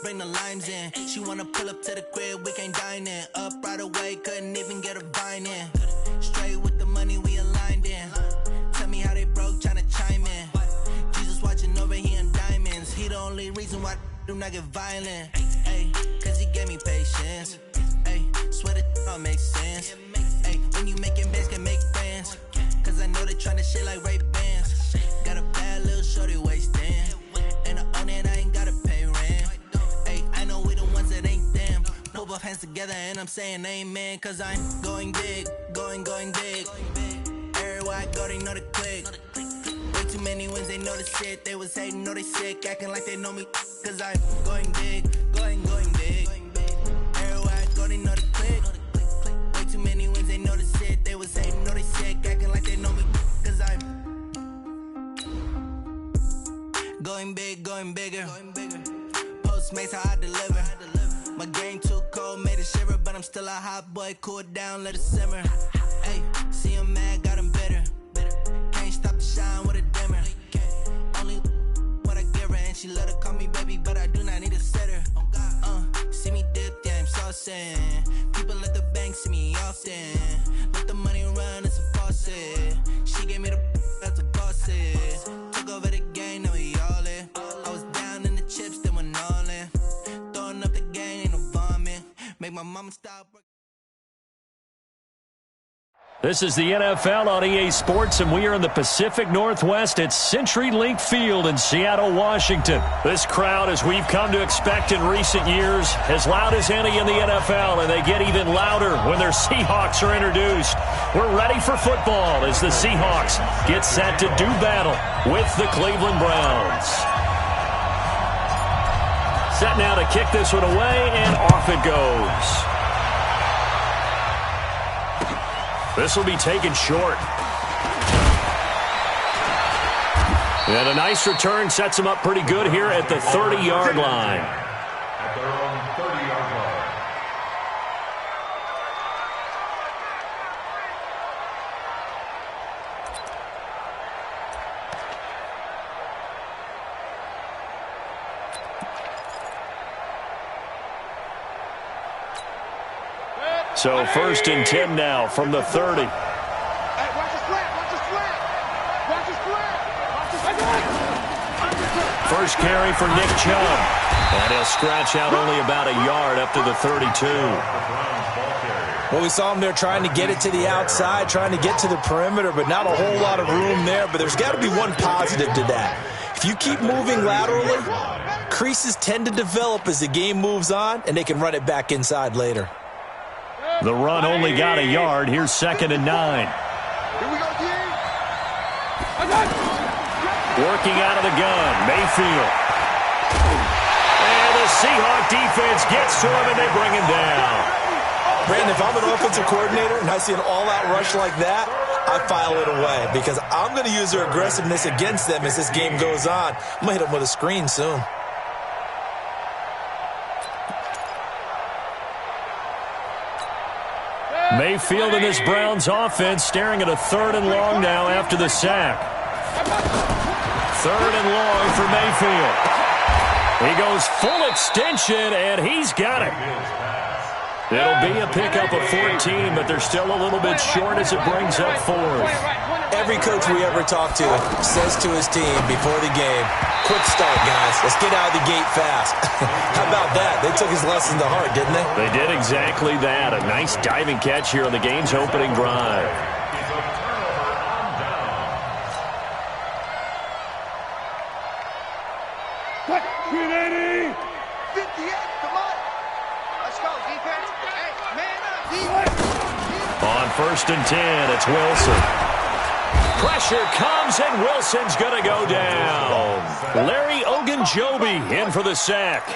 bring the limes in. She wanna pull up to the crib, we can't dine in. Up right away, couldn't even get a vine in. Straight with the money we aligned in. Tell me how they broke, tryna chime in. Jesus watching over, he in diamonds. He the only reason why I do not get violent. Ay, cause he gave me patience. Ay, swear that all makes sense. Ay, when you making bands, can make friends. Cause I know they tryna shit like Ray Bans. Got a bad little shorty wasting. And I own it, I ain't gotta pay rent. Ay, I know we the ones that ain't them. Pull both hands together and I'm saying amen. Cause I'm going big, going big. Everywhere I go, they know the click. Way too many wins, they know the shit. They was hating, know they sick, acting like they know me. Cause I'm going big, going big. Everywhere I go, they know the click. Way too many wins, they know the shit. They was hating, know they sick, acting like they know me. Cause I'm going big, going bigger. Postmates, how I deliver. My game too cold, made it shiver. But I'm still a hot boy, cool it down, let it simmer. Hey, see him mad, got him bitter. Can't stop the shine with a dimmer. Only what I give her, and she let her call me baby, but I do not need a sitter. See me dip, yeah, I'm saucing. People at the bank see me often. Let the money run, it's a faucet. She gave me the that's a boss it. Took over the game, now we all in. I was down in the chips, then went all in. Throwing up the game, ain't no vomit. Make my mama stop working. This is the NFL on EA Sports, and we are in the Pacific Northwest at CenturyLink Field in Seattle, Washington. This crowd, as we've come to expect in recent years, as loud as any in the NFL, and they get even louder when their Seahawks are introduced. We're ready for football as the Seahawks get set to do battle with the Cleveland Browns. Set now to kick this one away, and off it goes. This will be taken short. And a nice return sets him up pretty good here at the 30-yard line. At their own 30-yard line. So 1st and 10 now from the 30. First carry for Nick Chubb. And he'll scratch out only about a yard up to the 32. Well, we saw him there trying to get it to the outside, trying to get to the perimeter, but not a whole lot of room there. But there's got to be one positive to that. If you keep moving laterally, creases tend to develop as the game moves on, and they can run it back inside later. The run only got a yard. Here's 2nd and 9. Working out of the gun, Mayfield. And the Seahawk defense gets to him, and they bring him down. Brandon, if I'm an offensive coordinator and I see an all-out rush like that, I file it away because I'm going to use their aggressiveness against them as this game goes on. I'm going to hit them with a screen soon. Mayfield in this Browns offense staring at a 3rd and long now after the sack. 3rd and long for Mayfield. He goes full extension, and he's got it. It'll be a pickup of 14, but they're still a little bit short as it brings up 4th. Every coach we ever talk to says to his team before the game, quick start, guys. Let's get out of the gate fast. How about that? They took his lesson to heart, didn't they? They did exactly that. A nice diving catch here on the game's opening drive. Cut! 380! 58, come on! Let's go, defense. Hey, man up, defense! On 1st and 10, it's Wilson. Pressure comes, and Wilson's going to go down. Larry Ogunjobi in for the sack.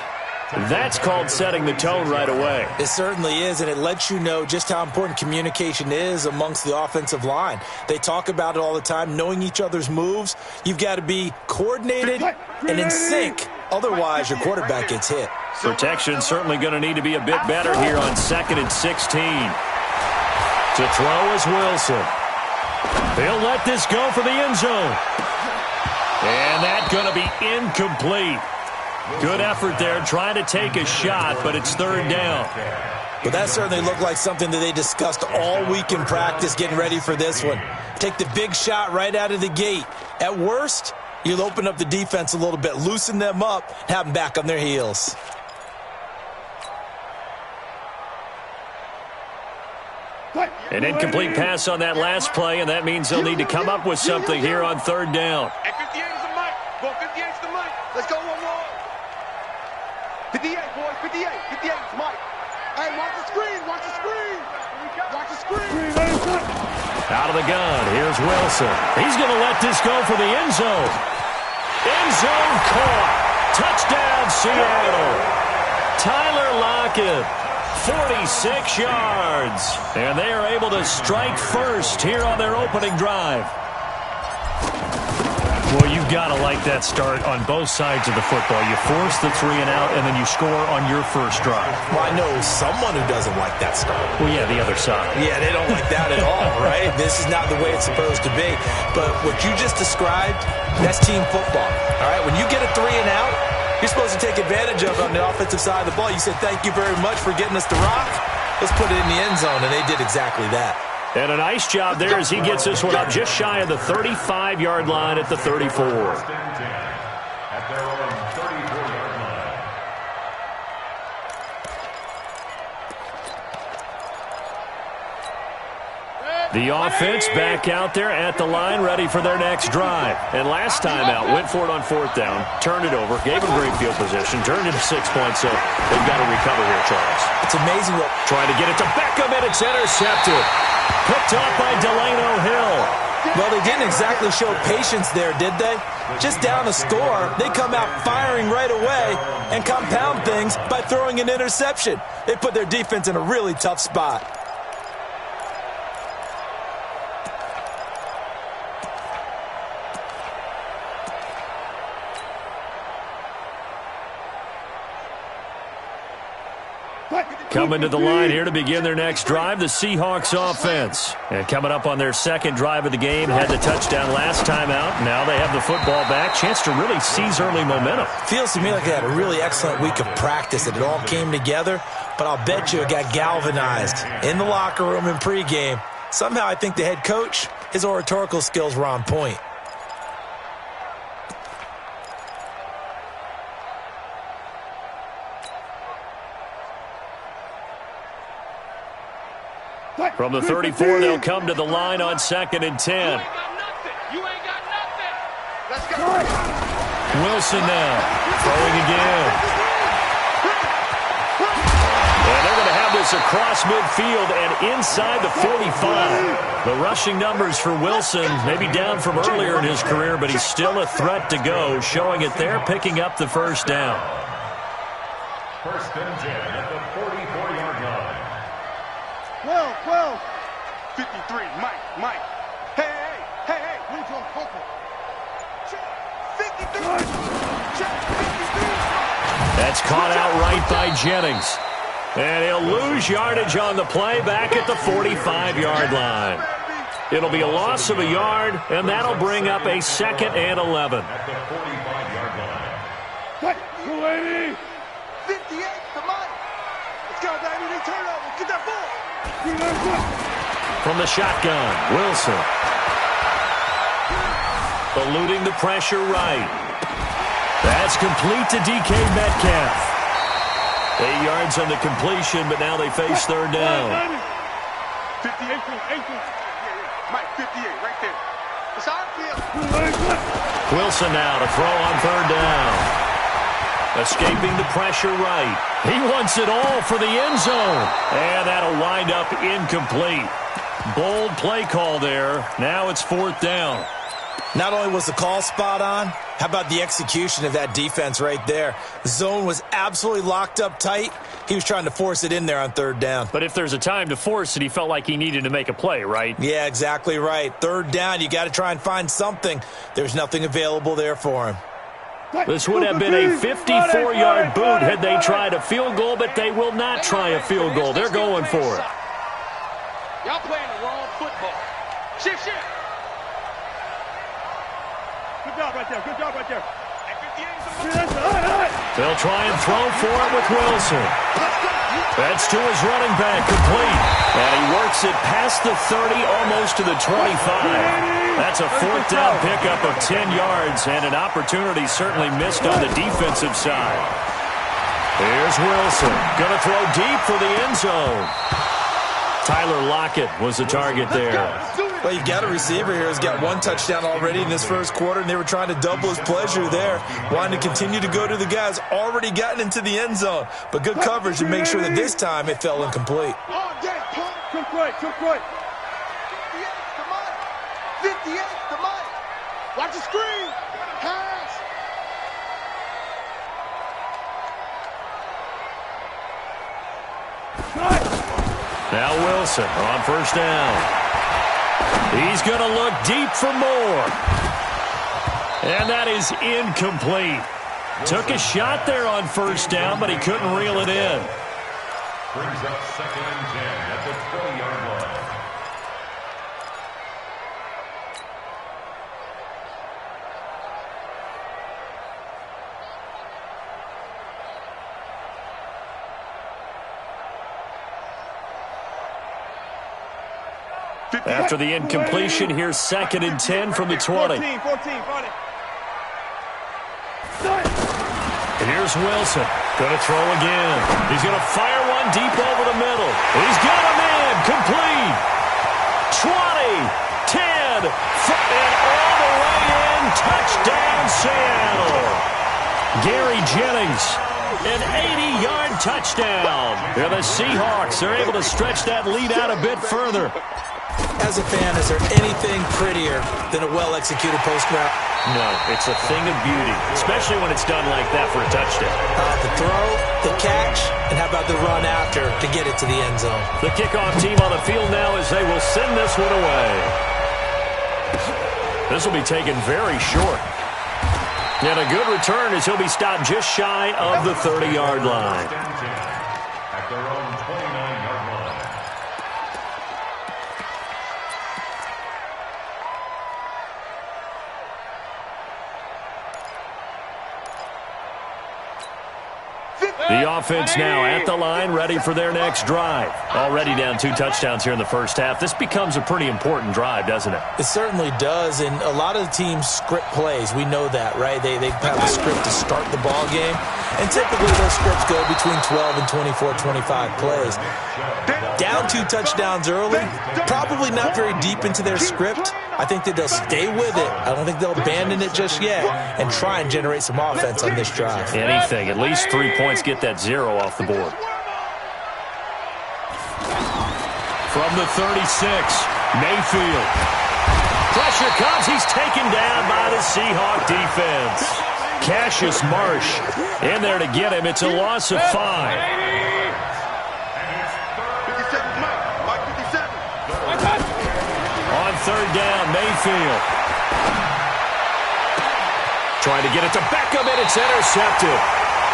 That's called setting the tone right away. It certainly is, and it lets you know just how important communication is amongst the offensive line. They talk about it all the time, knowing each other's moves. You've got to be coordinated and in sync. Otherwise, your quarterback gets hit. Protection's certainly going to need to be a bit better here on 2nd and 16. To throw is Wilson. He'll let this go for the end zone. And that's going to be incomplete. Good effort there, trying to take a shot, but it's third down. But that certainly looked like something that they discussed all week in practice getting ready for this one. Take the big shot right out of the gate. At worst, you'll open up the defense a little bit, loosen them up, and have them back on their heels. An incomplete pass on that last play, and that means they'll need to come up with something here on third down. Hey, 58 is the mic. Go, 58 is the mic. Let's go one more. 58, boys. 58. 58 is Mike. Hey, watch the screen. Watch the screen. Watch the screen. Out of the gun, here's Wilson. He's going to let this go for the end zone. End zone caught. Touchdown, Seattle. Tyler Lockett, 46 yards. And they are able to strike first here on their opening drive. Well, you've got to like that start on both sides of the football. You force the 3 and out, and then you score on your first drive. Well, I know someone who doesn't like that start. Well, yeah, the other side. Yeah, they don't like that at all, right? This is not the way it's supposed to be. But what you just described, that's team football, all right? When you get a 3 and out, you're supposed to take advantage of it on the offensive side of the ball. You said, thank you very much for getting us the rock. Let's put it in the end zone, and they did exactly that. And a nice job there as he gets this one up just shy of the 35-yard line at the 34. At their own 34-yard line. The offense back out there at the line, ready for their next drive. And last time out, went for it on fourth down, turned it over, gave them great field position, turned it to 6 points, so they've got to recover here, Charles. It's amazing what... Trying to get it to Beckham, and it's intercepted. Picked off by Delano Hill. Well, they didn't exactly show patience there, did they? Just down a score, they come out firing right away and compound things by throwing an interception. They put their defense in a really tough spot. Coming to the line here to begin their next drive, the Seahawks offense. And coming up on their second drive of the game, had the touchdown last time out. Now they have the football back. Chance to really seize early momentum. Feels to me like they had a really excellent week of practice, that it all came together. But I'll bet you it got galvanized in the locker room in pregame. Somehow I think the head coach, his oratorical skills were on point. From the 34, they'll come to the line on 2nd and 10. You ain't got nothing. Let's go. Wilson now, throwing again. And they're going to have this across midfield and inside the 45. The rushing numbers for Wilson, maybe down from earlier in his career, but he's still a threat to go, showing it there, picking up the first down. 1st and 10 at the 44-yard line. 12. 53. Mike. Hey. Where's your football? 53. 53. That's caught out right by Jennings. And he'll lose yardage on the play back at the 45-yard line. It'll be a loss of a yard, and that'll bring up a 2nd and 11. At the 45-yard line. 280. 58. Come on. Let's go, baby. They turn over. Get that ball. From the shotgun, Wilson. Eluding the pressure right. That's complete to DK Metcalf. 8 yards on the completion, but now they face third down. 58. Mike, 58, right there. It's our field. Wilson now to throw on third down. Escaping the pressure right. He wants it all for the end zone. And that'll wind up incomplete. Bold play call there. Now it's 4th down. Not only was the call spot on, how about the execution of that defense right there? The zone was absolutely locked up tight. He was trying to force it in there on third down. But if there's a time to force it, he felt like he needed to make a play, right? Yeah, exactly right. Third down, you got to try and find something. There's nothing available there for him. This would have been a 54-yard boot had they tried a field goal, but they will not try a field goal. They're going for it. Y'all playing the wrong football. Shift. Good job right there. They'll try and throw for it with Wilson. That's to his running back, complete. And he works it past the 30, almost to the 25. That's a fourth down pickup of 10 yards, and an opportunity certainly missed on the defensive side. Here's Wilson, going to throw deep for the end zone. Tyler Lockett was the target there. Well, you got a receiver here who's got one touchdown already in this first quarter, and they were trying to double his pleasure there, wanting to continue to go to the guys already gotten into the end zone. But good coverage to make sure that this time it fell incomplete. 58 to Mike. Watch the screen. Pass. Now Wilson on first down. He's going to look deep for more. And that is incomplete. Took a shot there on first down, but he couldn't reel it in. Brings up 2nd and 10 at the 20-yard line. After the incompletion, here's 2nd and 10 from the 20. 14. And here's Wilson. Going to throw again. He's going to fire one deep over the middle. He's got him in. Complete. 20, 10, and all the way in. Touchdown, Seattle. Gary Jennings, an 80-yard touchdown. And the Seahawks are able to stretch that lead out a bit further. As a fan, is there anything prettier than a well-executed post route? No, it's a thing of beauty, especially when it's done like that for a touchdown. The throw, the catch, and how about the run after to get it to the end zone? The kickoff team on the field now as they will send this one away. This will be taken very short. And a good return as he'll be stopped just shy of the 30-yard line. At their own 29-yard line. The offense now at the line, ready for their next drive. Already down 2 touchdowns here in the first half. This becomes a pretty important drive, doesn't it? It certainly does, and a lot of the teams script plays. We know that, right? They have a script to start the ball game, and typically those scripts go between 12 and 24, 25 plays. Down 2 touchdowns early, probably not very deep into their script. I think that they'll stay with it. I don't think they'll abandon it just yet and try and generate some offense on this drive. Anything, at least 3 points, get that 0 off the board. From the 36, Mayfield. Pressure comes. He's taken down by the Seahawk defense. Cassius Marsh in there to get him. It's a loss of 5. On third down, Mayfield. Trying to get it to Beckham, and it's intercepted.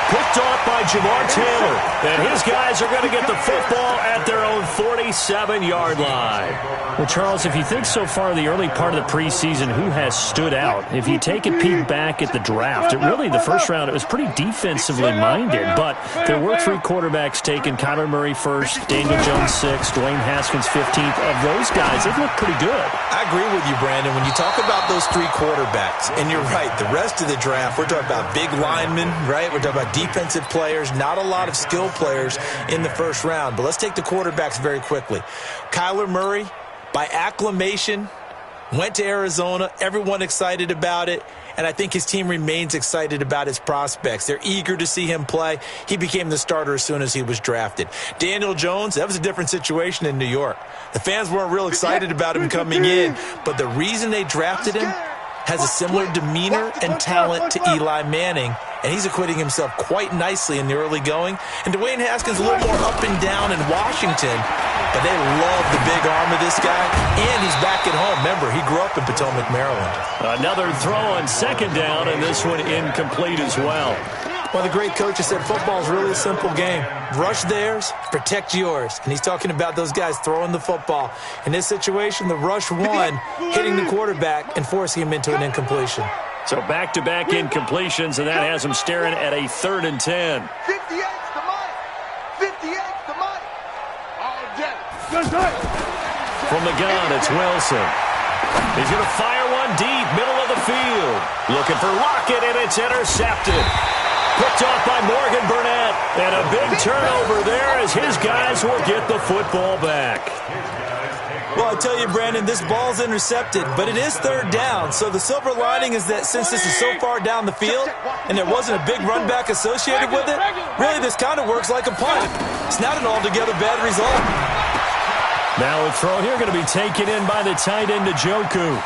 Picked off by Jamar Taylor. And his guys are going to get the football at their own 47-yard line. Well, Charles, if you think so far the early part of the preseason, who has stood out? If you take a peek back at the draft, the first round, it was pretty defensively minded. But there were 3 quarterbacks taken. Kyler Murray first, Daniel Jones 6th, Dwayne Haskins 15th. Of those guys, they've looked pretty good. I agree with you, Brandon. When you talk about those 3 quarterbacks, and you're right, the rest of the draft, we're talking about big linemen, right? We're talking about defensive players, not a lot of skill players in the first round. But let's take the quarterbacks very quickly. Kyler Murray, by acclamation, went to Arizona. Everyone excited about it. And I think his team remains excited about his prospects. They're eager to see him play. He became the starter as soon as he was drafted. Daniel Jones, that was a different situation in New York. The fans weren't real excited about him coming in, but the reason they drafted him has a similar demeanor and talent to Eli Manning, and he's acquitting himself quite nicely in the early going. And Dwayne Haskins a little more up and down in Washington, but they love the big arm of this guy, and he's back at home. Remember, he grew up in Potomac, Maryland. Another throw on second down, and this one incomplete as well. Well, the great coach has said football is really a simple game. Rush theirs, protect yours. And he's talking about those guys throwing the football. In this situation, the rush won, hitting the quarterback and forcing him into an incompletion. So back-to-back incompletions, and that has them staring at a 3rd and 10. 58's the money. 58's the money. All day. From the gun, it's Wilson. He's going to fire one deep, middle of the field. Looking for Lockett, and it's intercepted. Picked off by Morgan Burnett. And a big turnover there as his guys will get the football back. Well, I tell you, Brandon, this ball's intercepted, but it is 3rd down. So the silver lining is that since this is so far down the field and there wasn't a big run back associated with it, really this kind of works like a punt. It's not an altogether bad result. Now a throw here going to be taken in by the tight end, Njoku.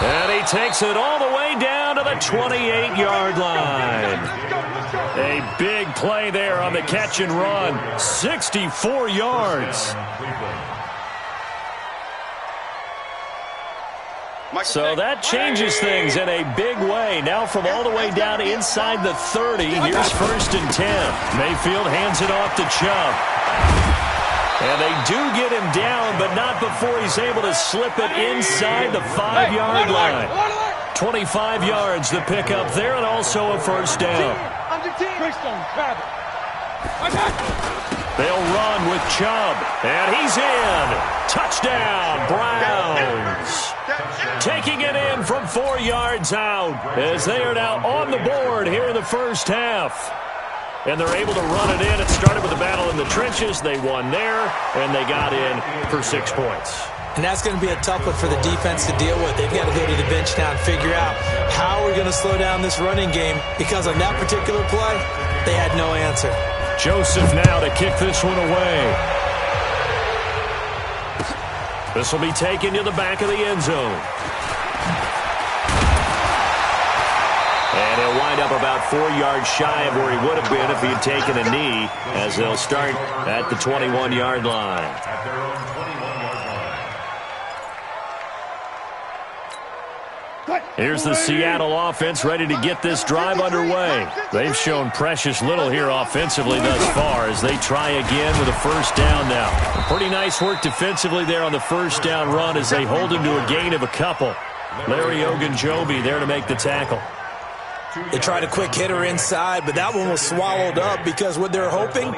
And he takes it all the way down to the 28-yard line. A big play there on the catch and run. 64 yards. So that changes things in a big way. Now from all the way down inside the 30, here's 1st and 10. Mayfield hands it off to Chubb. And they do get him down, but not before he's able to slip it inside the 5-yard line. 25 yards the pickup there, and also a 1st down. They'll run with Chubb, and he's in. Touchdown, Browns. Taking it in from 4 yards out as they are now on the board here in the 1st half. And they're able to run it in. It started with a battle in the trenches. They won there, and they got in for 6 points. And that's going to be a tough one for the defense to deal with. They've got to go to the bench now and figure out how we're going to slow down this running game, because on that particular play, they had no answer. Joseph now to kick this one away. This will be taken to the back of the end zone. And he'll wind up about 4 yards shy of where he would have been if he had taken a knee, as they'll start at the 21-yard line. At their own 21-yard line. Here's the Seattle offense ready to get this drive underway. They've shown precious little here offensively thus far as they try again with a 1st down now. Pretty nice work defensively there on the 1st down run as they hold him to a gain of a couple. Larry Ogunjobi there to make the tackle. They tried a quick hitter inside, but that one was swallowed up because what they're hoping,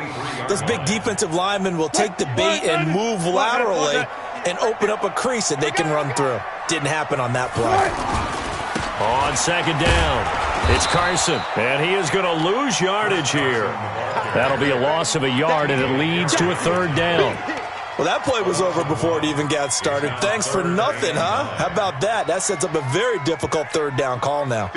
those big defensive linemen will take the bait and move laterally and open up a crease that they can run through. Didn't happen on that play. On 2nd down, it's Carson, and he is going to lose yardage here. That'll be a loss of a yard, and it leads to a 3rd down. Well, that play was over before it even got started. Thanks for nothing, huh? How about that? That sets up a very difficult 3rd down call now.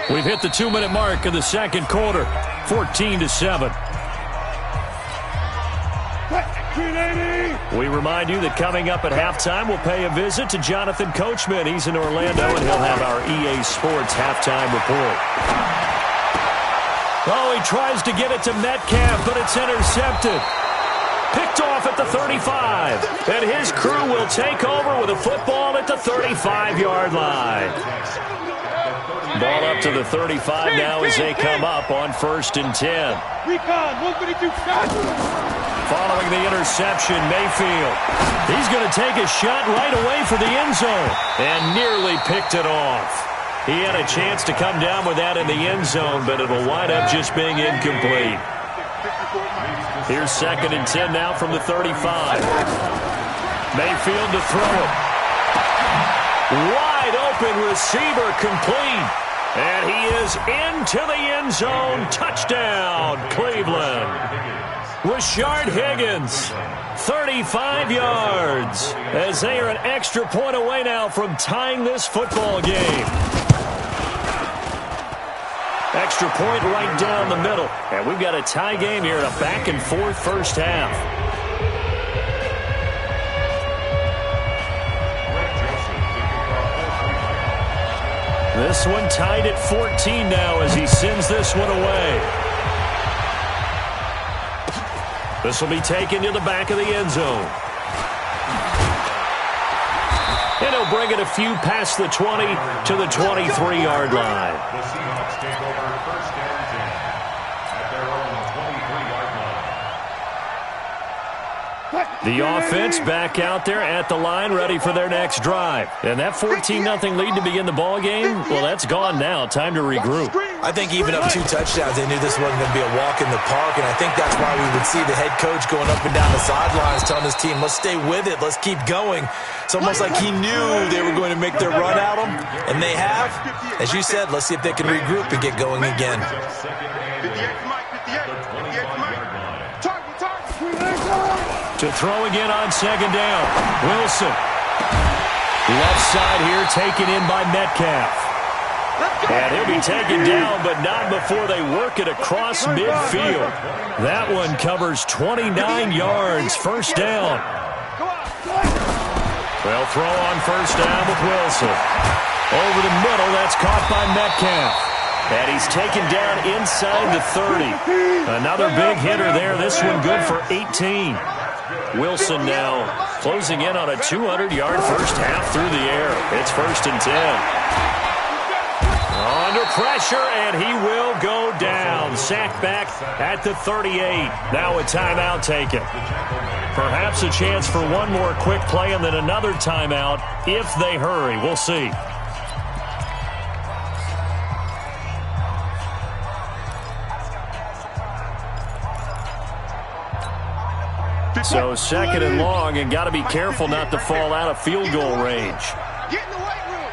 We've hit the 2-minute mark of the 2nd quarter, 14-7. We remind you that coming up at halftime, we'll pay a visit to Jonathan Coachman. He's in Orlando, and he'll have our EA Sports halftime report. Oh, he tries to get it to Metcalf, but it's intercepted. Picked off at the 35. And his crew will take over with a football at the 35-yard line. Ball up to the 35 now as they come up on 1st and 10. Following the interception, Mayfield. He's going to take a shot right away for the end zone and nearly picked it off. He had a chance to come down with that in the end zone, but it will wind up just being incomplete. Here's 2nd and 10 now from the 35. Mayfield to throw it. Wide open receiver complete. And he is into the end zone. Touchdown, Cleveland. Rashard Higgins, 35 yards, as they are an extra point away now from tying this football game. Extra point right down the middle. And we've got a tie game here in a back-and-forth 1st half. This one tied at 14 now as he sends this one away. This will be taken to the back of the end zone. And he'll bring it a few past the 20 to the 23-yard line. The Seahawks take over 1st and 10 at their own 23-yard line. The offense back out there at the line, ready for their next drive. And that 14-0 lead to begin the ball game, well, that's gone now. Time to regroup. I think even up 2 touchdowns, they knew this wasn't going to be a walk in the park, and I think that's why we would see the head coach going up and down the sidelines telling his team, let's stay with it, let's keep going. It's almost like he knew they were going to make their run at him, and they have. As you said, let's see if they can regroup and get going again. To throw again on second down. Wilson. Left side here taken in by Metcalf. And he'll be taken down, but not before they work it across midfield. That one covers 29 yards. First down. They'll throw on first down with Wilson. Over the middle, that's caught by Metcalf. And he's taken down inside the 30. Another big hitter there. This one good for 18. Wilson now closing in on a 200-yard first half through the air. It's 1st and 10. Under pressure, and he will go down. Sacked back at the 38. Now a timeout taken. Perhaps a chance for one more quick play and then another timeout if they hurry. We'll see. So 2nd and long, and got to be careful not to fall out of field goal range. Get in the weight room.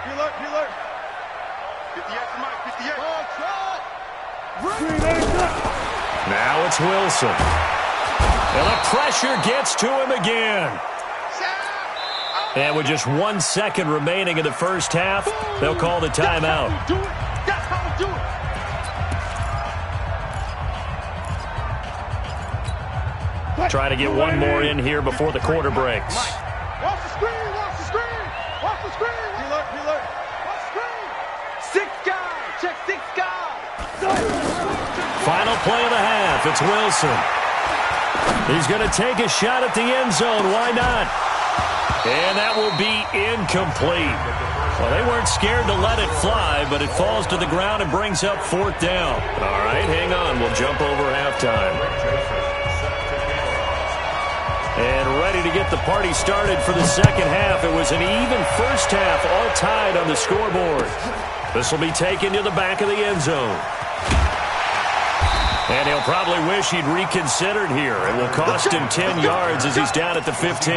Be alert, be alert. 58 for Mike, 58. Now it's Wilson. And the pressure gets to him again. And with just 1 second remaining in the first half, they'll call the timeout. That's how we do it. Try to get one more in here before the quarter breaks. Watch the screen, watch the screen. Watch the screen. Be alert, be alert. Watch the screen. 6 guys, check 6 guys. Final play of the half. It's Wilson. He's going to take a shot at the end zone. Why not? And that will be incomplete. Well, they weren't scared to let it fly, but it falls to the ground and brings up 4th down. All right, hang on. We'll jump over halftime. And ready to get the party started for the second half. It was an even first half, all tied on the scoreboard. This will be taken to the back of the end zone. And he'll probably wish he'd reconsidered here. It will cost him 10 yards as he's down at the 15.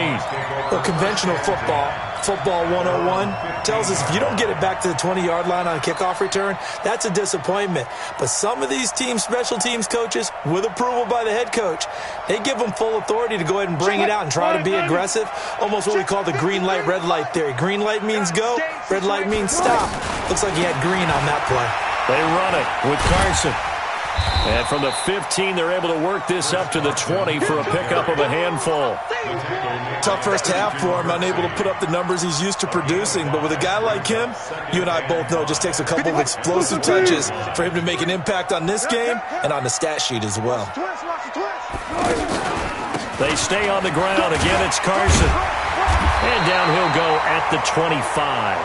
Well, conventional football 101, tells us if you don't get it back to the 20-yard line on a kickoff return, that's a disappointment. But some of these special teams coaches, with approval by the head coach, they give them full authority to go ahead and bring it out and try to be aggressive. Almost what we call the green light, red light theory. Green light means go, red light means stop. Looks like he had green on that play. They run it with Carson. And from the 15, they're able to work this up to the 20 for a pickup of a handful. Tough first half for him, unable to put up the numbers he's used to producing. But with a guy like him, you and I both know it just takes a couple of explosive touches for him to make an impact on this game and on the stat sheet as well. They stay on the ground. Again, it's Carson. And down he'll go at the 25.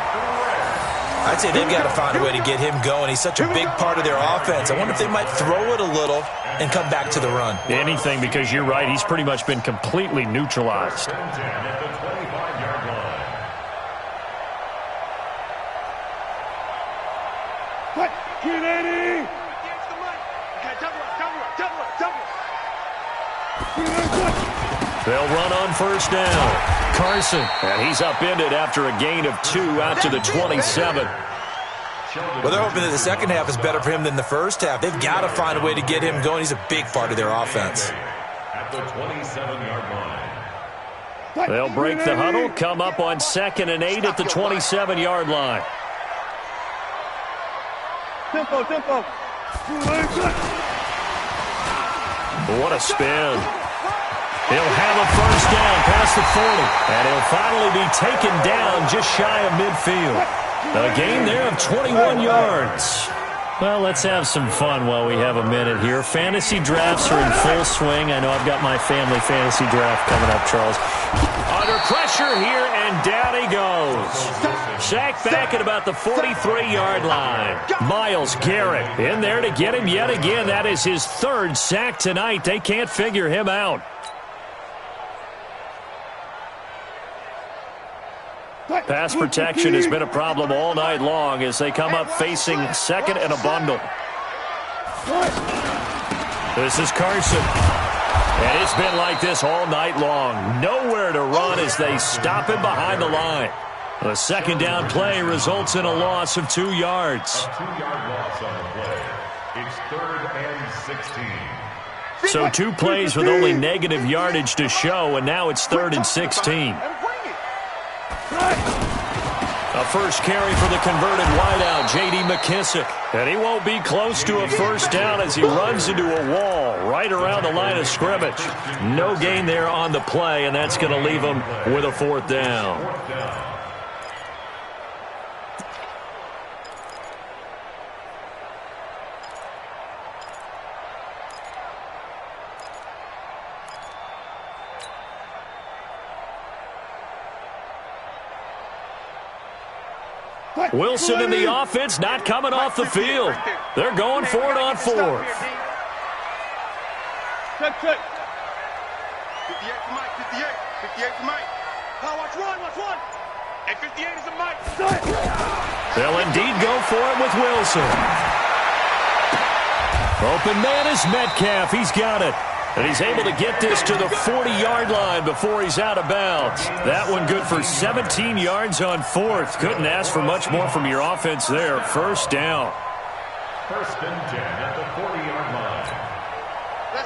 I'd say they've got to find a way to get him going. He's such a big part of their offense. I wonder if they might throw it a little and come back to the run. Anything, because you're right. He's pretty much been completely neutralized. What? 380. They'll run on first down. Carson, and he's upended after a gain of 2 out to the 27. Well, they're hoping that the second half is better for him than the first half. They've got to find a way to get him going. He's a big part of their offense. At the 27-yard line. They'll break the huddle, come up on 2nd and 8 at the 27-yard line. Tempo. What a spin. He'll have a first down past the 40. And he'll finally be taken down just shy of midfield. A gain there of 21 yards. Well, let's have some fun while we have a minute here. Fantasy drafts are in full swing. I know I've got my family fantasy draft coming up, Charles. Under pressure here, and down he goes. Sacked back at about the 43-yard line. Myles Garrett in there to get him yet again. That is his 3rd sack tonight. They can't figure him out. Pass protection has been a problem all night long as they come up facing second and a bundle. This is Carson. And it's been like this all night long. Nowhere to run as they stop him behind the line. The second down play results in a loss of 2 yards. A 2-yard loss on the play. It's 3rd and 16. So 2 plays with only negative yardage to show, and now it's 3rd and 16. A first carry for the converted wideout, J.D. McKissick. And he won't be close to a first down as he runs into a wall right around the line of scrimmage. No gain there on the play, and that's going to leave him with a 4th down. Wilson in the offense, not coming off the field. They're going for it on 4th. 58 to Mike, 58 to Mike. Watch one. And 58 is a Mike. They'll indeed go for it with Wilson. Open man is Metcalf. He's got it. And he's able to get this to the 40-yard line before he's out of bounds. That one good for 17 yards on 4th. Couldn't ask for much more from your offense there. First down. 1st and 10 at the 40-yard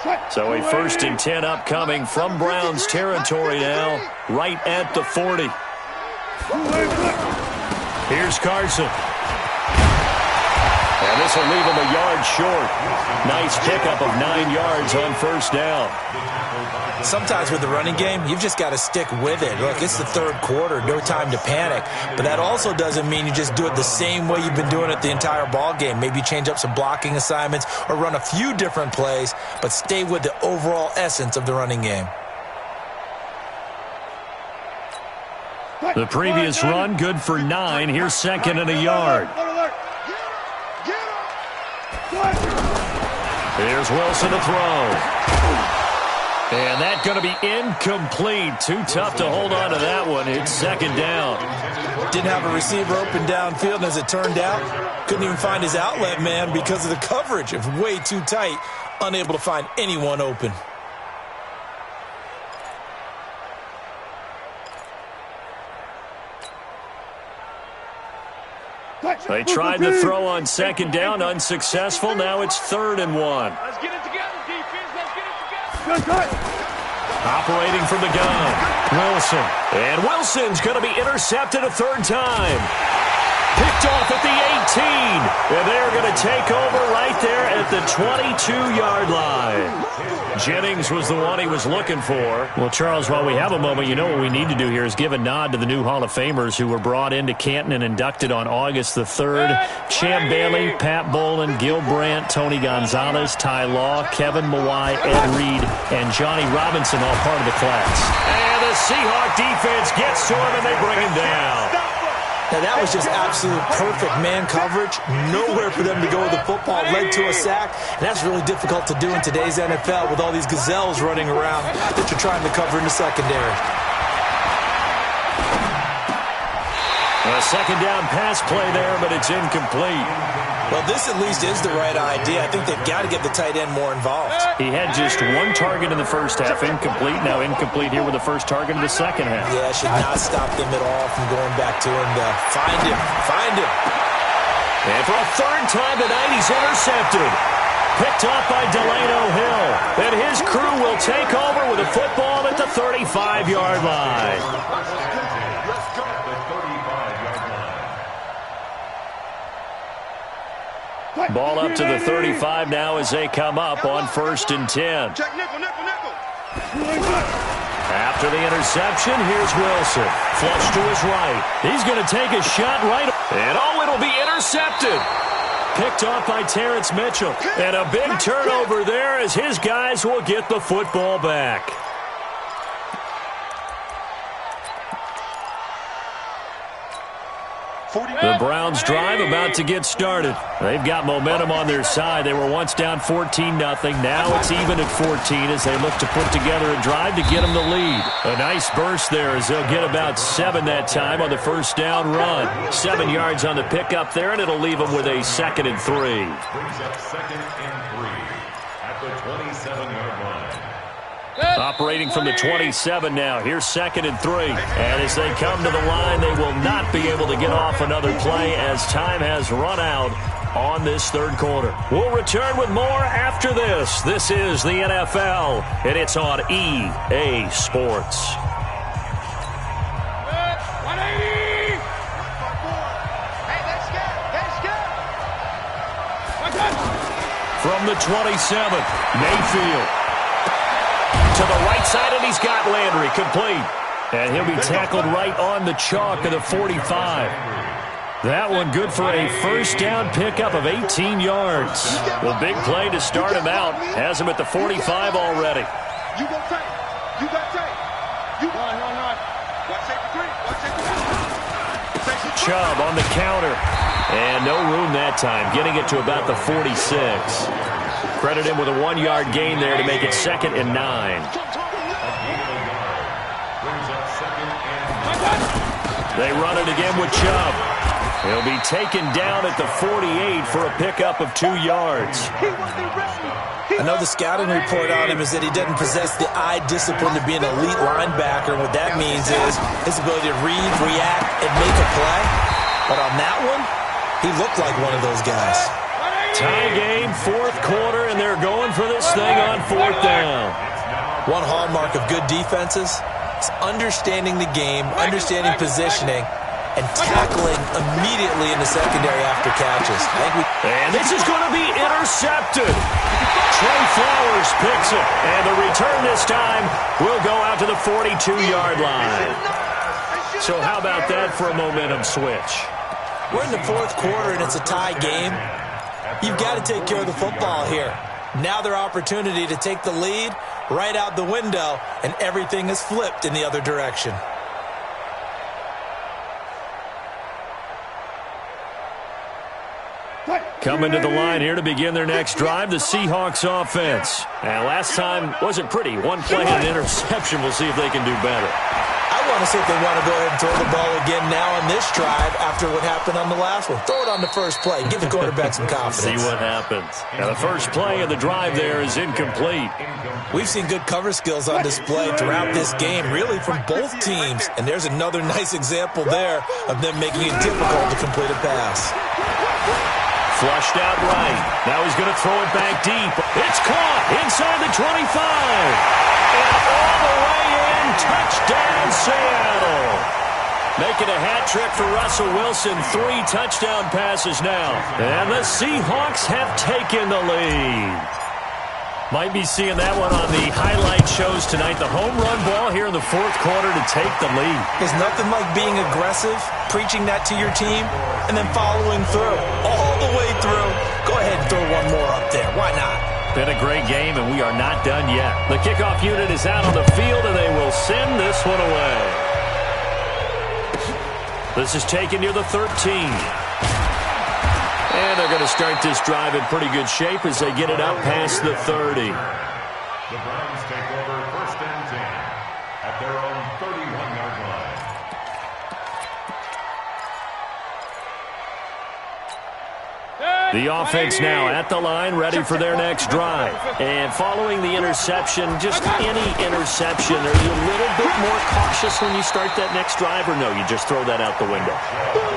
line. So a 1st and 10 upcoming from Browns territory now, right at the 40. Here's Carson. And this will leave him a yard short. Nice pickup of 9 yards on first down. Sometimes with the running game, you've just got to stick with it. Look, it's the 3rd quarter, no time to panic. But that also doesn't mean you just do it the same way you've been doing it the entire ball game. Maybe change up some blocking assignments or run a few different plays, but stay with the overall essence of the running game. The previous run, good for 9. Here's 2nd and a yard. Here's Wilson to throw. And that's going to be incomplete. Too tough to hold on to that one. It's 2nd down. Didn't have a receiver open downfield, and as it turned out, couldn't even find his outlet man because of the coverage. It was way too tight, unable to find anyone open. They tried the throw on 2nd down, unsuccessful. Now it's 3rd and 1. Let's get it together, defense. Let's get it together. Operating from the gun, Wilson. And Wilson's going to be intercepted a 3rd time. Picked off at the 18. And they're going to take over right there at the 22-yard line. Jennings was the one he was looking for. Well, Charles, while we have a moment, you know what we need to do here is give a nod to the new Hall of Famers who were brought into Canton and inducted on August the 3rd. Champ Bailey, Pat Bolin, Gil Brandt, Tony Gonzalez, Ty Law, Kevin Mawai, Ed Reed, and Johnny Robinson, all part of the class. And the Seahawk defense gets to him and they bring him down. Now, that was just absolute perfect man coverage. Nowhere for them to go with the football. Led to a sack. And that's really difficult to do in today's NFL with all these gazelles running around that you're trying to cover in the secondary. A 2nd down pass play there, but it's incomplete. Well, this at least is the right idea. I think they've got to get the tight end more involved. He had just 1 target in the first half, incomplete. Now incomplete here with the first target of the second half. Yeah, should not stop them at all from going back to him to find him. And for a 3rd time tonight, he's intercepted. Picked off by Delano Hill. And his crew will take over with the football at the 35-yard line. Ball up to the 35 now as they come up on 1st and 10. Check nickel. After the interception, here's Wilson. Flush to his right. He's going to take a shot right. And it'll be intercepted. Picked off by Terrence Mitchell. And a big turnover there as his guys will get the football back. The Browns drive about to get started. They've got momentum on their side. They were once down 14-0. Now it's even at 14 as they look to put together a drive to get them the lead. A nice burst there as they'll get about 7 that time on the first down run. 7 yards on the pickup there, and it'll leave them with a 2nd and 3. Brings up 2nd and 3 at the 27-yard line. Operating from the 27 now. Here's 2nd and 3. And as they come to the line, they will not be able to get off another play as time has run out on this third quarter. We'll return with more after this. This is the NFL, and it's on EA Sports. 180! Hey, let's go! From the 27, Mayfield to the right side, and he's got Landry complete. And he'll be tackled right on the chalk of the 45. That one good for a first down pickup of 18 yards. The big play to start him out has him at the 45 already. You go take. You got take. You on. Watch take the 3. Watch take the 3. Chubb on the counter. And no room that time, getting it to about the 46. Credit him with a 1-yard gain there to make it 2nd and 9. They run it again with Chubb. He'll be taken down at the 48 for a pickup of 2 yards. I know the scouting report on him is that he doesn't possess the eye discipline to be an elite linebacker. What that means is his ability to read, react, and make a play. But on that one, he looked like one of those guys. Tie game, 4th quarter, and they're going for this thing on 4th down. One hallmark of good defenses is understanding the game, understanding positioning, and tackling immediately in the secondary after catches. And this is going to be intercepted. Trey Flowers picks it, and the return this time will go out to the 42-yard line. So how about that for a momentum switch? We're in the 4th quarter, and it's a tie game. You've got to take care of the football here. Now their opportunity to take the lead right out the window, and everything is flipped in the other direction. Coming to the line here to begin their next drive, the Seahawks offense. And last time wasn't pretty. 1 play and an interception. We'll see if they can do better. I want to see if they want to go ahead and throw the ball again now on this drive after what happened on the last one. Throw it on the first play. Give the quarterback some confidence. See what happens. Now the first play of the drive there is incomplete. We've seen good cover skills on display throughout this game, really from both teams. And there's another nice example there of them making it difficult to complete a pass. Flushed out right. Now he's going to throw it back deep. It's caught inside the 25. And all the way in. Touchdown, Seattle. Making a hat trick for Russell Wilson. 3 touchdown passes now. And the Seahawks have taken the lead. Might be seeing that one on the highlight shows tonight. The home run ball here in the 4th quarter to take the lead. There's nothing like being aggressive, preaching that to your team, and then following through. All the way through. Go ahead and throw one more up there. Why not? Been a great game, and we are not done yet. The kickoff unit is out on the field, and they will send this one away. This is taken near the 13. And they're going to start this drive in pretty good shape as they get it up past the 30. The Browns take over 1st and 10 at their own 31-yard line. The offense now at the line, ready for their next drive. And following the interception, just any interception, are you a little bit more cautious when you start that next drive, or no, you just throw that out the window?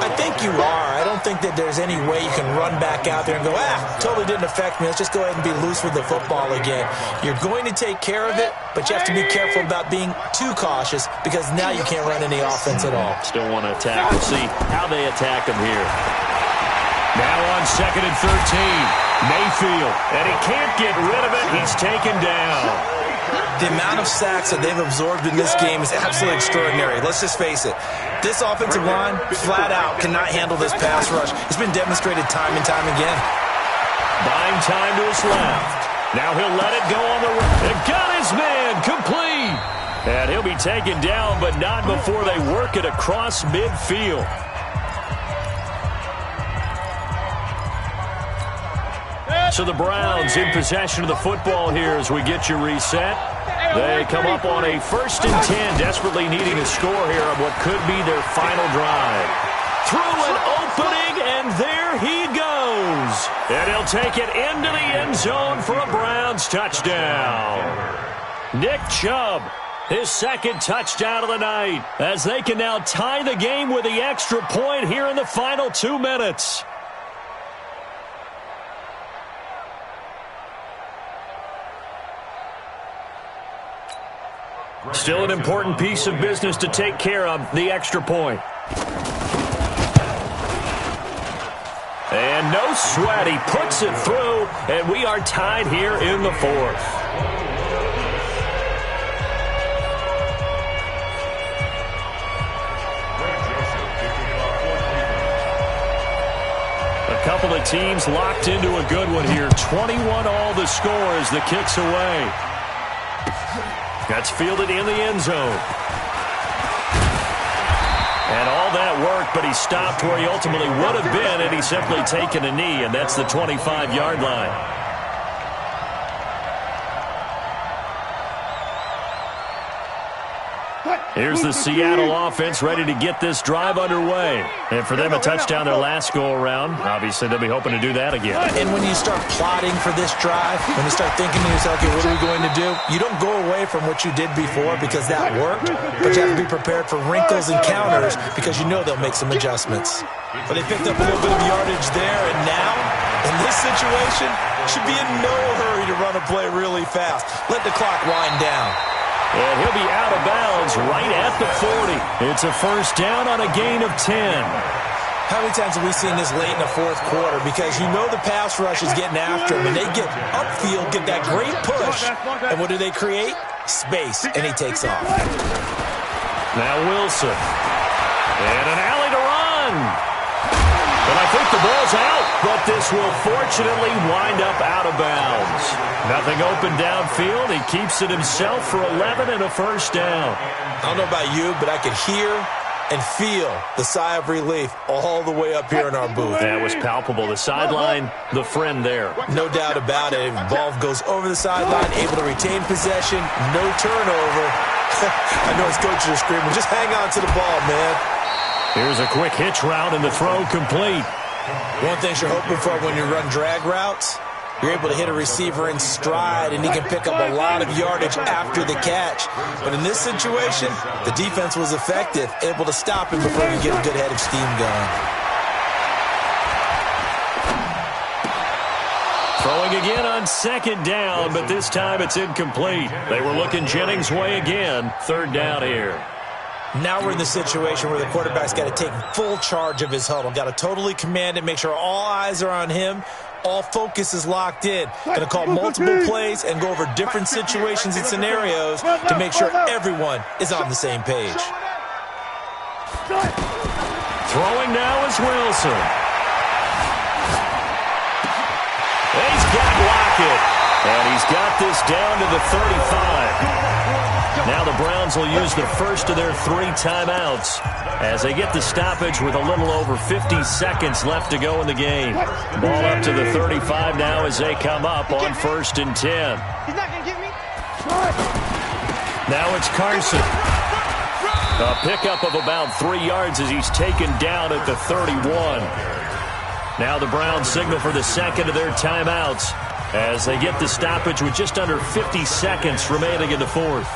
I think you are. I don't think that there's any way you can run back out there and go, totally didn't affect me. Let's just go ahead and be loose with the football again. You're going to take care of it, but you have to be careful about being too cautious because now you can't run any offense at all. Still want to attack. We'll see how they attack them here. Now on 2nd and 13, Mayfield, and he can't get rid of it. He's taken down. The amount of sacks that they've absorbed in this game is absolutely extraordinary. Let's just face it. This offensive line, flat out, cannot handle this pass rush. It's been demonstrated time and time again. Buying time to his left. Now he'll let it go on the right. And got his man complete. And he'll be taken down, but not before they work it across midfield. So the Browns in possession of the football here as we get you reset. They come up on a 1st and 10, desperately needing a score here on what could be their final drive. Through an opening, and there he goes. And he'll take it into the end zone for a Browns touchdown. Nick Chubb, his 2nd touchdown of the night, as they can now tie the game with the extra point here in the final 2 minutes. Still an important piece of business to take care of, the extra point. And no sweat, he puts it through, and we are tied here in the 4th. A couple of teams locked into a good one here. 21 all the score as the kick's away. That's fielded in the end zone. And all that work, but he stopped where he ultimately would have been, and he's simply taken a knee, and that's the 25-yard line. Here's the Seattle offense ready to get this drive underway. And for them, a touchdown their last go-around. Obviously, they'll be hoping to do that again. And when you start plotting for this drive, when you start thinking to yourself, okay, what are we going to do? You don't go away from what you did before because that worked, but you have to be prepared for wrinkles and counters because you know they'll make some adjustments. But they picked up a little bit of yardage there, and now, in this situation, should be in no hurry to run a play really fast. Let the clock wind down. And he'll be out of bounds right at the 40. It's a 1st down on a gain of 10. How many times have we seen this late in the 4th quarter? Because you know the pass rush is getting after him, and they get upfield, get that great push. And what do they create? Space, and he takes off. Now Wilson. And an alley to run. And I think the ball's out, but this will fortunately wind up out of bounds. Nothing open downfield. He keeps it himself for 11 and a 1st down. I don't know about you, but I could hear and feel the sigh of relief all the way up here in our booth. That was palpable. The sideline, the friend there. No doubt about it. Ball goes over the sideline, able to retain possession, no turnover. I know his coaches are screaming, just hang on to the ball, man. Here's a quick hitch route, and the throw complete. One thing you're hoping for when you run drag routes, you're able to hit a receiver in stride, and he can pick up a lot of yardage after the catch. But in this situation, the defense was effective, able to stop him before he get a good head of steam going. Throwing again on 2nd down, but this time it's incomplete. They were looking Jennings' way again. 3rd down here. Now we're in the situation where the quarterback's got to take full charge of his huddle. Got to totally command it, make sure all eyes are on him. All focus is locked in. Going to call multiple plays and go over different situations and scenarios to make sure everyone is on the same page. Throwing now is Wilson. He's got Lockett. And he's got this down to the 35. Now the Browns will use the first of their 3 timeouts as they get the stoppage with a little over 50 seconds left to go in the game. Ball up to the 35 now as they come up on 1st and 10. He's not going to get me. Now it's Carson. A pickup of about 3 yards as he's taken down at the 31. Now the Browns signal for the 2nd of their timeouts as they get the stoppage with just under 50 seconds remaining in the 4th.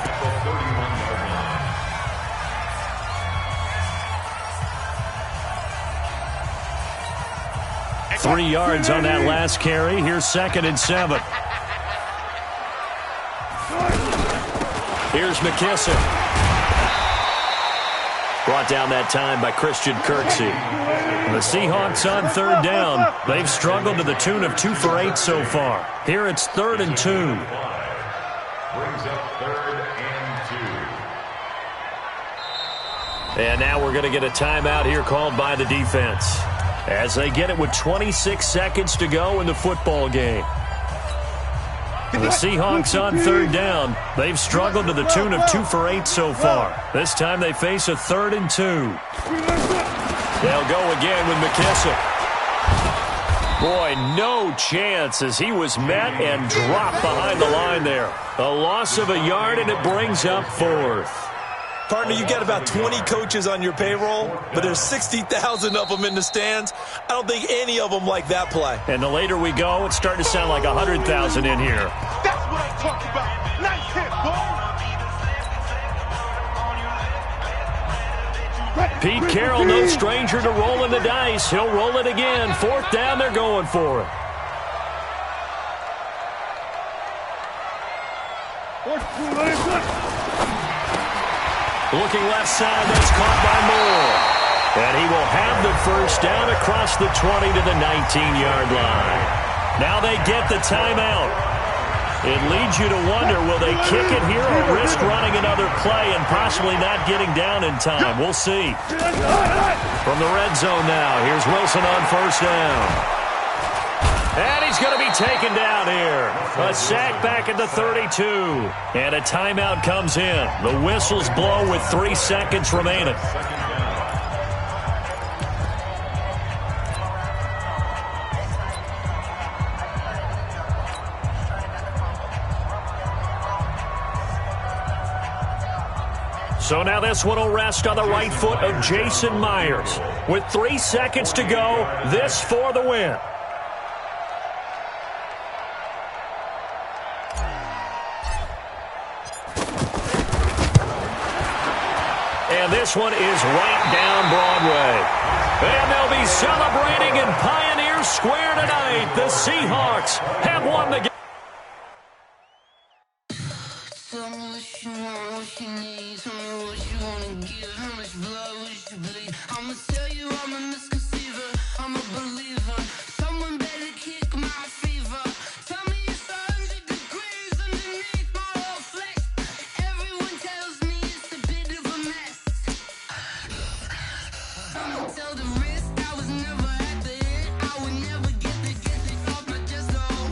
Three yards on that last carry. Here's 2nd and 7. Here's McKissick. Brought down that time by Christian Kirksey. The Seahawks on 3rd down. They've struggled to the tune of 2 for 8 so far. Here it's 3rd and 2. Brings up 3rd and 2. And now we're going to get a timeout here called by the defense as they get it with 26 seconds to go in the football game. The Seahawks on 3rd down. They've struggled to the tune of 2 for 8 so far. This time they face a 3rd and 2. They'll go again with McKissick. Boy, no chance as he was met and dropped behind the line there. A loss of a yard, and it brings up fourth. Partner, you got about 20 coaches on your payroll, but there's 60,000 of them in the stands. I don't think any of them like that play. And the later we go, it's starting to sound like 100,000 in here. That's what I'm talking about. Nice hit, boy. Pete Carroll, no stranger to rolling the dice. He'll roll it again. Fourth down, they're going for it. Looking left side, that's caught by Moore. And he will have the first down across the 20 to the 19-yard line. Now they get the timeout. It leads you to wonder, will they kick it here or risk running another play and possibly not getting down in time? We'll see. From the red zone now, here's Wilson on first down. And he's going to be taken down here. A sack back at the 32. And a timeout comes in. The whistles blow with 3 seconds remaining. So now this one will rest on the right foot of Jason Myers. With 3 seconds to go, this for the win. And this one is right down Broadway. And they'll be celebrating in Pioneer Square tonight. The Seahawks have won the game. Tell me what you want, what you need. Tell me what you want to give. How much blood would you bleed? I'ma tell you I'm a misconceiver. I'm a believer. Someone better kick my fever. Tell me it's 100 degrees underneath my whole flesh. Everyone tells me it's a bit of a mess. I'ma tell the risk I was never at the end. I would never get this off my chest though.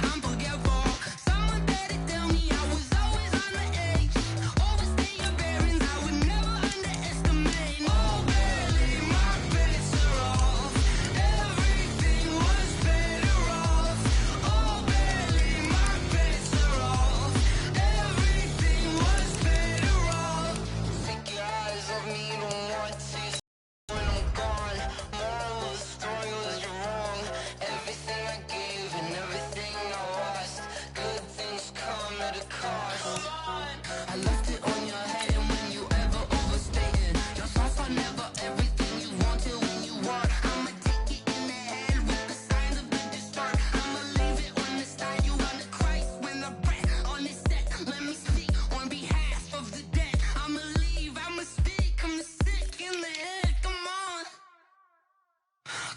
I'm forgetful. Someone better tell me I was always on the edge. Overstay your bearings, I would never underestimate. Oh, barely, my bets are off. Everything was better off. Oh, barely, my bets are off. Everything was better off. Take your eyes off me, don't want to see when I'm gone. Moral of the story was you're wrong. Everything I gave and everything I lost. Good things come at a cost. I left it on your head, and when you ever overstay it, your thoughts are never everything you wanted when you want. I'ma take it in the head with the signs of the distort. I'ma leave it on the side. You on the Christ when I breath on this set. Let me speak on behalf of the dead. I'ma leave, I'ma speak. I'm the sick in the head. Come on.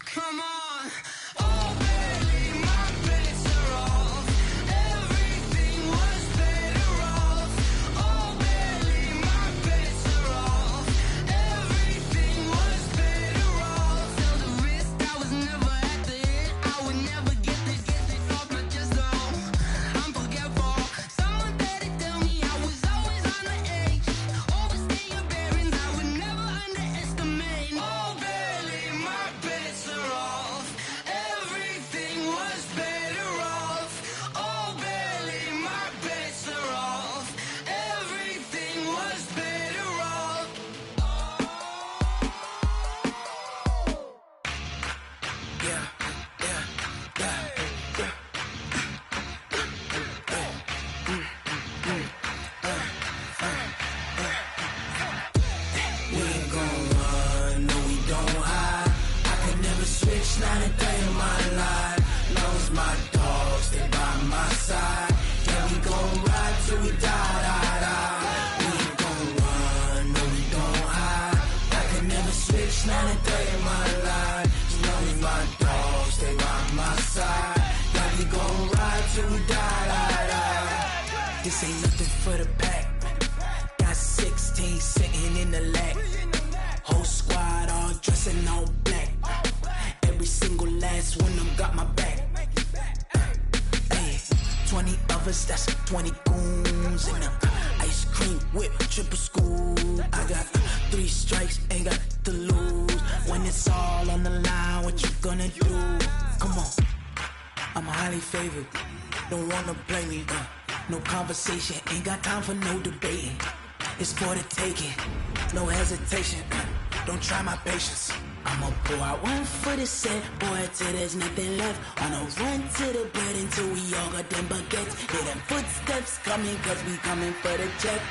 Come on. Oh, barely, my bets are off. Everything was better off. Oh, barely, my bets are off. Everything was better off. Till the risk, I was never at the end. I would never get this off my chest though. I'm forgetful. Someone better tell me I was always on the edge. Overstay your bearings, I would never underestimate. Oh, barely, my bets are off. Everything was better off. Oh, barely, my bets are off. Everything was better off. We ain't gon' run, no we don't hide. I could never switch, not a day in my life. Long as my dogs stay by my side. Yeah, we gon' ride till we die. We ain't gon' run, no we don't hide. I could never switch, not a day in my life. As long as my dogs stay by my side. Yeah, we gon' ride till we die. This ain't nothing for the pack. Got 16 sitting in the lap. Whole squad all dressing all black. Every single last one of them got my back. Hey, 20 of us, that's 20 goons. And ice cream whip, triple scoop. I got 3 strikes, ain't got to lose. When it's all on the line, what you gonna do? Come on, I'm highly favored. Don't wanna blame me. No conversation, ain't got time for no debating. It's for the taking, no hesitation. Don't try my patience. I'ma pour out one for the set, boy, till there's nothing left. On a run to the bread until we all got them baguettes. Hear them footsteps coming, cause we coming for the check.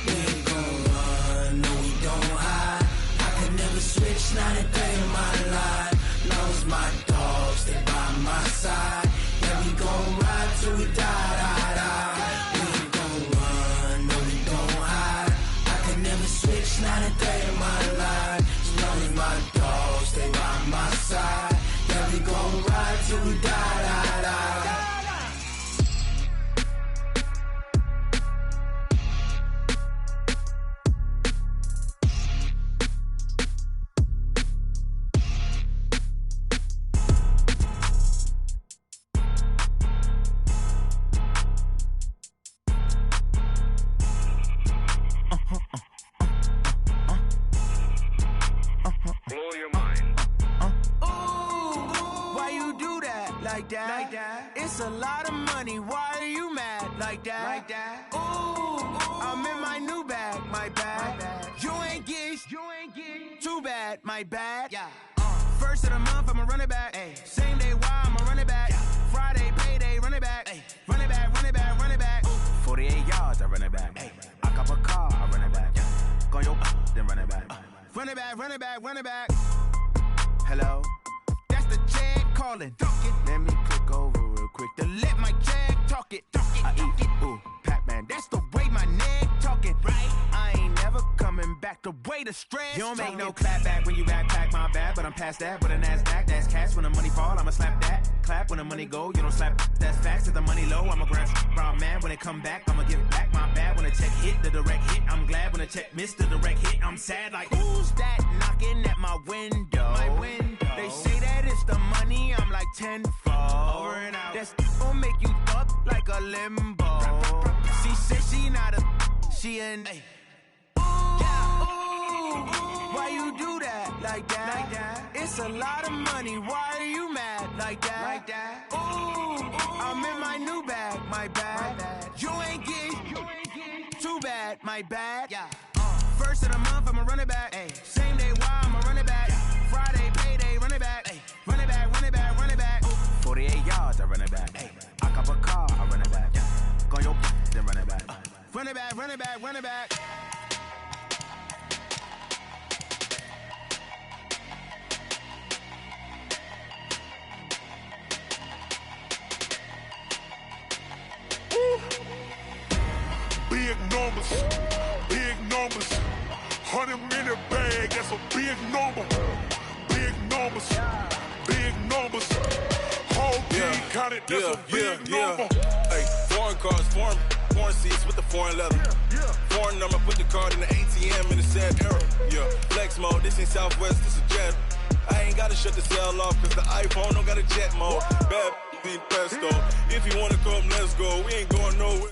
We ain't gon' run, no we don't hide. I can never switch, not a day in my life. Long as my dogs stay by my side. Yeah, we gon' ride till we die, die, die. We ain't gon' run, no we don't hide. I can never switch, not a day in my life. As long as my dogs stay by my side. Yeah, we gon' ride till we die, die, die. Blow your mind. Why you do that like that? Like that? It's a lot of money. Why are you mad like that? Like that? Ooh, I'm in my new bag, my bad. You ain't get too bad, my bad. Yeah. First of the month, I'ma run it back. Ay. Same day, why I'ma run it back. Yeah. Friday, payday, run it back. Ay. Run it back, run it back, run it back. 48 yards, I run it back. Ay. I cop a car, I run it back. Yeah. Go your then run it back. Run it back, run it back, run it back. Hello? That's the check calling. Let me click over real quick to let my check talk it. I eat it, ooh, Pac-Man. That's the way my neck talking. Right? I ain't never coming back the way the stress. You don't make no clap back when you backpack, my bad, but I'm past that. With a NASDAQ, that's cash. When the money fall, I'ma slap that. Clap when the money go, you don't slap. That's facts. If the money low, I'ma grab brown man. When it come back, I'ma give back my bad. When the check hit, the direct hit, I'm glad. When the check missed the direct hit, I'm sad. Like, who's that knocking at my window? My window. They say that it's the money, I'm like tenfold. Over and out. That's gon' make you up like a limbo. She said she not a, she an. Why you do that like that? Like that? It's a lot of money. Why are you mad like that? Like that? Ooh, I'm in my new bag, my bad. You ain't get too bad, my bad. Yeah. First of the month, I'ma run it back. Ay. Same day, why I'ma run it back. Friday, payday, run it back. Ay. Run it back, run it back, run it back. 48 yards, I run it back. Ay. I cop a car, I run it back. Go your then run it back. Run it back, run it back, run it back. Big numbers, big numbers. 100-minute bag, that's a big number. Big numbers, big numbers. Whole team counted, that's a big number. Hey, foreign cars, foreign seats with the foreign leather. Foreign number, put the card in the ATM in the sad era. Yeah, flex mode, this ain't Southwest, this is Jet. I ain't gotta shut the cell off, cause the iPhone don't got a jet mode. Bad, pesto. If you wanna come, let's go. We ain't going nowhere.